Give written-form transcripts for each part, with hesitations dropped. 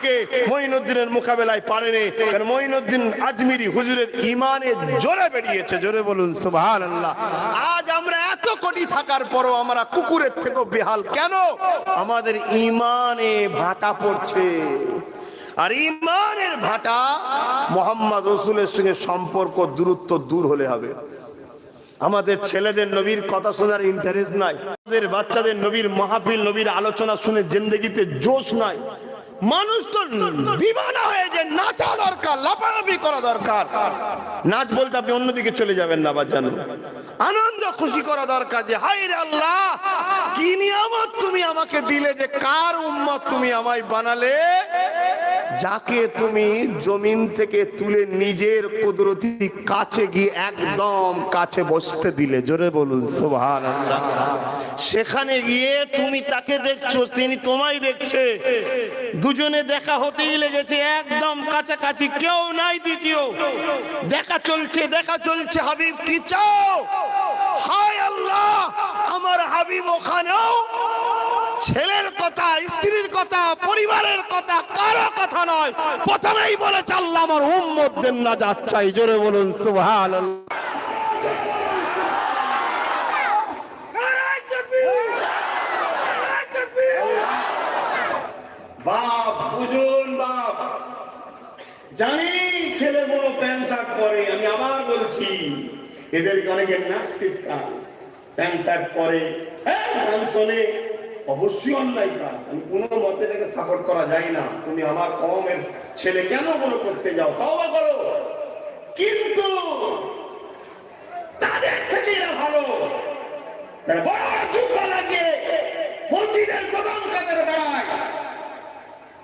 থেকে মঈনুদ্দিনের মোকাবেলায় পারেনি, কারণ মঈনুদ্দিন আজমিরি হুজুরের ঈমানে জোরে বেরিয়েছে। জোরে বলুন সুবহানাল্লাহ। আজ আমরা এত কোটি থাকার পরও আমরা কুকুরের থেকেও বেহাল কেন? আমাদের ঈমানে ভাটা পড়ছে। আর ঈমানের ভাটা মুহাম্মদ রাসূলের সঙ্গে সম্পর্ক দূরত্ব দূর হলে হবে। আমাদের ছেলেদের নবীর কথা শোনার ইন্টারেস্ট নাই, আমাদের বাচ্চাদের নবীর মাহফিল নবীর আলোচনা শুনে জিন্দেগিতে জোশ নাই। মানুষ তো দিবানা হয়ে যে নাচা দরকার, লাফালাফি করা দরকার। নাচ বলতে আপনি অন্যদিকে চলে যাবেন না বাজানো, আনন্দ খুশি করা দরকার। যে হায় রে আল্লাহ, কি নিয়ামত তুমি আমাকে দিলে, যে কার উম্মত তুমি আমায় বানালে, যাকে তুমি জমিন থেকে তুলে নিজের কুদরতি কাছে গিয়ে একদম কাছে বসতে দিলে। জোরে বলুন সুবহানাল্লাহ। সেখানে গিয়ে তুমি তাকে দেখছো, তিনি তোমায় দেখছে, দুজনে দেখা হতেই লেগেছে, একদম কাছাকাছি, কেউ নাই দ্বিতীয়। দেখা চলছে, দেখা চলছে। হাবিব কি চাও? হায় আল্লাহ, আমার হাবিব ওখানেও ছেলের কথা, স্ত্রীর কথা, পরিবারের কথা, কারো কথা নয়, প্রথমেই বলেছে আল্লাহ আমার উম্মতদের নাজাত চাই। জোরে বলুন সুবহানাল্লাহ। বাপ বুঝুন, বাপ জানি ছেলে বড় প্যান্ট শার্ট পরে, আমি আবার বলছি এদেরকে অনেকে নাকশিটকাল প্যান্ট শার্ট পরে, গান শোনে, অবশ্যই অন্যায় কাজ। আমি কোনো মতে এটাকে সাপোর্ট করা যায় না। তুমি আমার কওমের ছেলে কেন বলো করতে যাও, তওবা করো, কিন্তু তাদের থেকে এরা ভালো, বড় জুব্বা লাগিয়ে মসজিদের কদম কাদের বেড়ায়,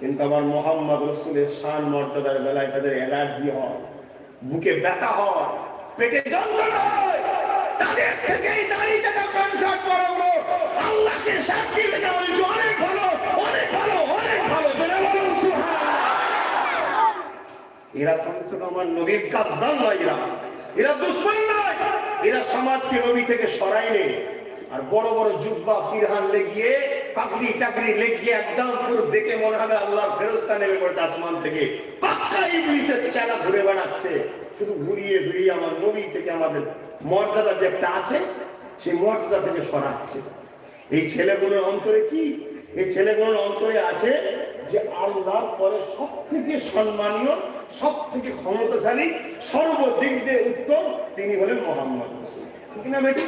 কিন্তু আমার মুহাম্মদ রাসূলের শান মর্যাদার বেলায় তাদের অ্যালার্জি হয়, বুকে ব্যথা হয়, পেটে যন্ত্রণা হয়। তাদের থেকেই দাঁড়িয়ে থাকা কনসার্ট পড়াগুলো আল্লাহকে সাক্ষী রেখে বলছি অনেক ভালো, অনেক ভালো, অনেক ভালো। এরা কমসে কম আমার নবীর গাদ্দার নয়, এরা দুশমন নয়, এরা সমাজকে নবী থেকে সরায়নি। আর বড় বড় জুব্বা পিরহান লেগিয়ে, পাগড়ি টাগড়ি লেগিয়ে একদম পুরো দেখে মনে হবে আল্লাহর ফেরেশতা নেমে পড়েছে আসমান থেকে, পাক্কা ইবলিসের চেলা ঘুরে বেড়াচ্ছে, শুধু ঘুরিয়ে ফিরিয়ে আমার নবী থেকে আমাদের মর্যাদা যে একটা আছে সেই মর্যাদা থেকে সরাচ্ছে। এই ছেলেগুলোর অন্তরে কি? এই ছেলেগুলোর অন্তরে আছে যে আল্লাহর পরে সব থেকে সম্মানীয়, সব থেকে ক্ষমতাশালী, সর্বদিক দিয়ে উত্তম তিনি হলেন মুহাম্মদ রাসূল। ঠিক না বেটি?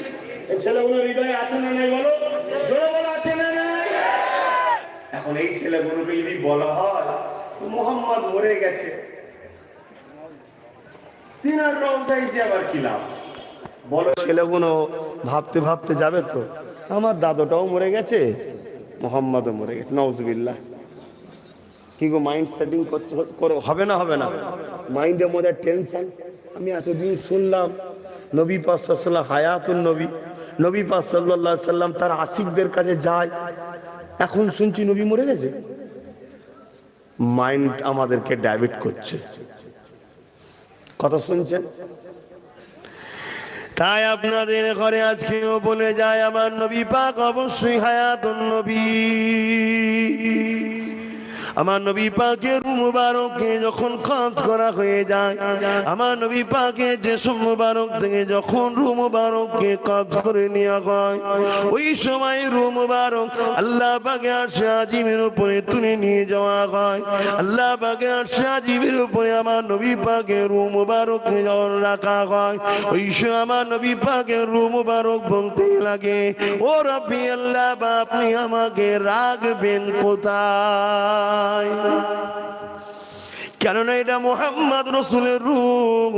এই ছেলেগুলোর হৃদয়ে আছে না নাই বলো? জোরে বলো, আছে না নাই? এখন এই ছেলেগুলোকে যদি বলা হয় মুহাম্মদ মরে গেছে, তিনার রওজায় যে আবার কি লাভ? বলো, ছেলেগুলো ভাবতে ভাবতে যাবে তো আমার দাদুটাও মরে গেছে, মুহাম্মদও মরে গেছে, নাউজুবিল্লাহ। কি গো মাইন্ড সেটিং করো, হবে না? হবে না? মাইন্ডের মধ্যে টেনশন। আমি এতদিন শুনলাম নবী পাক সাল্লাল্লাহু আলাইহি ওয়াসাল্লাম হায়াতুন নবী, নবী পাক সাল্লাল্লাহু আলাইহি ওয়াসাল্লাম তার আশিকদের কাছে যায়, এখন শুনছি নবী মরে গেছে। মাইন্ড আমাদেরকে ডাইভার্ট করছে। কথা শুনছেন? তাই আপনাদের ঘরে আজকেও বলে যায় আমার নবী পাক অবশ্যই হায়াতুন নবী। আমার নবী পাকের রূহ মুবারককে যখন কবজ করা হয়ে যায়, আমার নবী পাকের জিসম মুবারক থেকে যখন রূহ মুবারককে কবজ করে নেওয়া হয়, ওই সময় রূহ মুবারক আল্লাহ পাকের আরশে আজিমের উপরে তুলে নিয়ে যাওয়া হয়। আল্লাহ পাকের আরশে আজিমের উপরে আমার নবী পাকের রূহ মুবারককে যখন রাখা হয়, ওই সময় আমার নবী পাকের রূহ মুবারক বলতে লাগে, ও রব্বি আল্লাহ, আপনি আমাকে রাখবেন কোথায়? কেননা এটা মুহাম্মদ রাসূলের রূহ,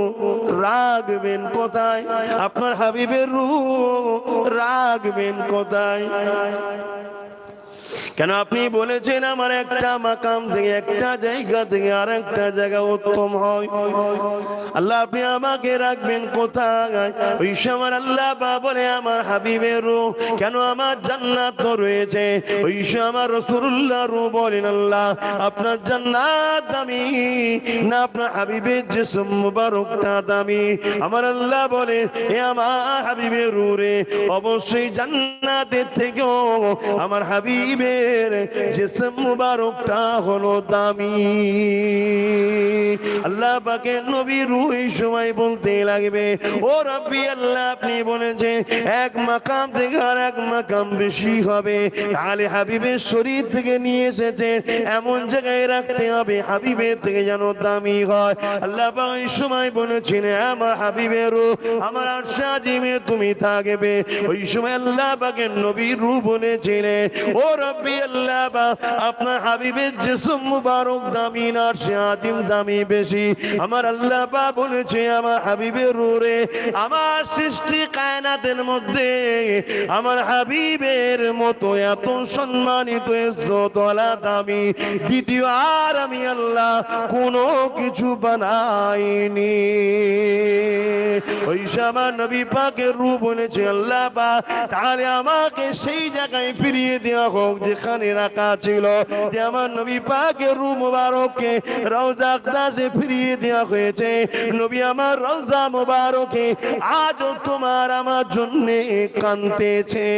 রাখবেন কোথায়? আপনার হাবিবের রূহ রাখবেন কোথায়? কেন আপনি বলেছেন আমার একটা মাকাম থেকে, একটা জায়গা থেকে আর একটা জায়গা উত্তম হয়। আল্লাহ আপনি আমাকে রাখবেন কোথায়? ওই সময় আল্লাহ বলে আমার হাবিবের রূহ, কেন আমার জান্নাত তো রয়েছে। ওই সময় আমার রাসূলুল্লাহ রূহ বলেন, আল্লাহ আপনার জান্নাত দামি না আপনার হাবিবের জিসম মুবারকটা দামি? আমার আল্লাহ বলে, এ আমার হাবিবের রূহ রে, অবশ্যই জান্নাতের থেকেও আমার হাবিবের হাবিবের জিসম মুবারকটা হলো দামি। আল্লাহ পাকের নবী রূহ এই সময় বলতে লাগবে, ও রব্বি আল্লাহ, আপনি বলেছেন এক মাকাম থেকে আর এক মাকাম বেশি হবে, তাহলে হাবিবের শরীর থেকে নিয়ে এসেছেন এমন জায়গায় রাখতে হবে হাবিবের থেকে যেন দামি হয়। আল্লাহ পাক এই সময় বলেছেন, আমার হাবিবের রূহ আমার আরশে আজিমে তুমি থাকবে। ওই সময় আল্লাহ পাকের নবী রূহ বলেছিলেন, ও রব্বি আল্লাহ পাক, আপনার হাবিবের জিসম মুবারক দামি না আরশে আজিম দামি বেশি। আমার আল্লাহ পাক বলেছে, আমার হাবিবের রূহ রে, আমার সৃষ্টি কায়নাতের মধ্যে আমার হাবিবের মতো এত সম্মানিত ইজ্জতওয়ালা দামি দ্বিতীয় আর আমি আল্লাহ কোনো কিছু বানাইনি। ওই আমার নবী পাকের রূহ বলেছে, আল্লাহ পাক তাহলে আমাকে সেই জায়গায় ফিরিয়ে দেওয়া হোক যেখানে রাখা ছিল। যে আমার নবী পাকের রূহ মুবারককে রওজা আকদাসে ফিরিয়ে দেওয়া হয়েছে। নবী আমার রওজা মুবারকে আজও তোমার আমার জন্য কাঁদতেছে।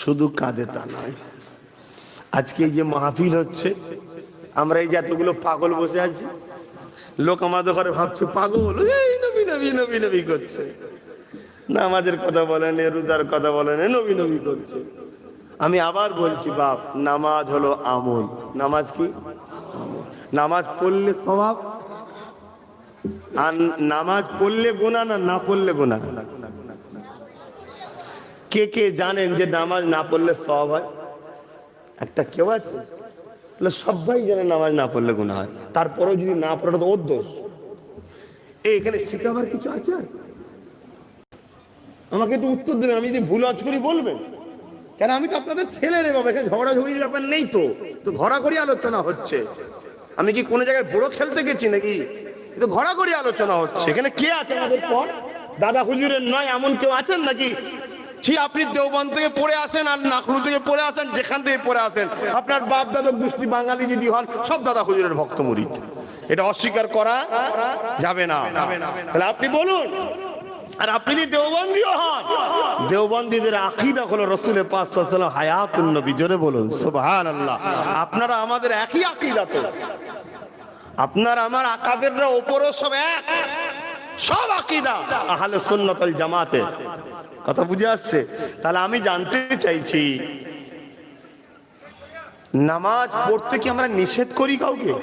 শুধু কাঁদে তা নয়, আজকে এই যে মাহফিল হচ্ছে, আমরা এই যে এতগুলো পাগল বসে আছি, লোক আমাদের ঘরে ভাবছে পাগল, এই নবী নবী নবী নবী করছে, নামাজের কথা বলেন, রোজার কথা বলেন, নবী নবী করছে। আমি আবার বলছি বাপ, নামাজ হলো আমল। নামাজ কি? নামাজ পড়লে স্বভাব, আর নামাজ পড়লে গুনাহ না না পড়লে গুনাহ? কে কে জানেন যে নামাজ না পড়লে সওয়াব হয়? একটা কেউ আছে? সবাই জানে নামাজ না পড়লে গুনাহ হয়, তারপরেও যদি না পড়ে তো ওর দোষ। এখানে শিখাবার কিছু আছে? আমাকে একটু উত্তর দেবেন, আমি যদি ভুল আজ করি বলবেন, কেন আমি তো আপনাদের ছেলে রে বাবা, এখানে ঝগড়াঝগড়ির ব্যাপার নেই তো, তো ঘোরাঘুরি আলোচনা হচ্ছে। আমি কি কোনো জায়গায় বড় খেলতে গেছি নাকি? কিন্তু ঘোরাঘুরি আলোচনা হচ্ছে। এখানে কে আছে আমাদের পর? দাদা হুজুরের নয় এমন কেউ আছেন নাকি? ঠিক আপনি দেওবন্দ থেকে পড়ে আসেন আর নাখলু থেকে পড়ে আসেন, যেখান থেকে পড়ে আসেন, আপনার বাপ দাদা গোষ্ঠী বাঙালি যদি হন, সব দাদা হুজুরের ভক্ত মুরিদ, এটা অস্বীকার করা যাবে না। তাহলে আপনি বলুন, আর আপনি যদি দেওবন্দিও হন, দেওবন্দীদের আকীদা হলো রাসূলের পাক সাল্লাল্লাহু আলাইহি ওয়াসাল্লাম হায়াতুন নবী। জোরে বলুন সুবহানাল্লাহ। আপনারা আমাদের একই আকীদা তো, আপনার আমার আকাবেররা ওপরও সব এক, সব আকীদা আহলে সুন্নাত ওয়াল জামাতের। কথা বুঝে আসছে? তাহলে আমি জানতে চাইছি, নামাজ পড়তে কি আমরা নিষেধ করি কাউকে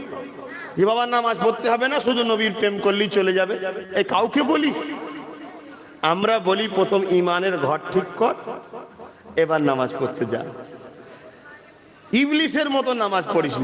যে বাবা নামাজ পড়তে হবে না, শুধু নবীর প্রেম করলেই চলে যাবে? এই কাউকে বলি? আমরা বলি প্রথম ইমানের ঘর ঠিক কর, এবার নামাজ পড়তে যা। ইবলিসের মতো নামাজ পড়িস না।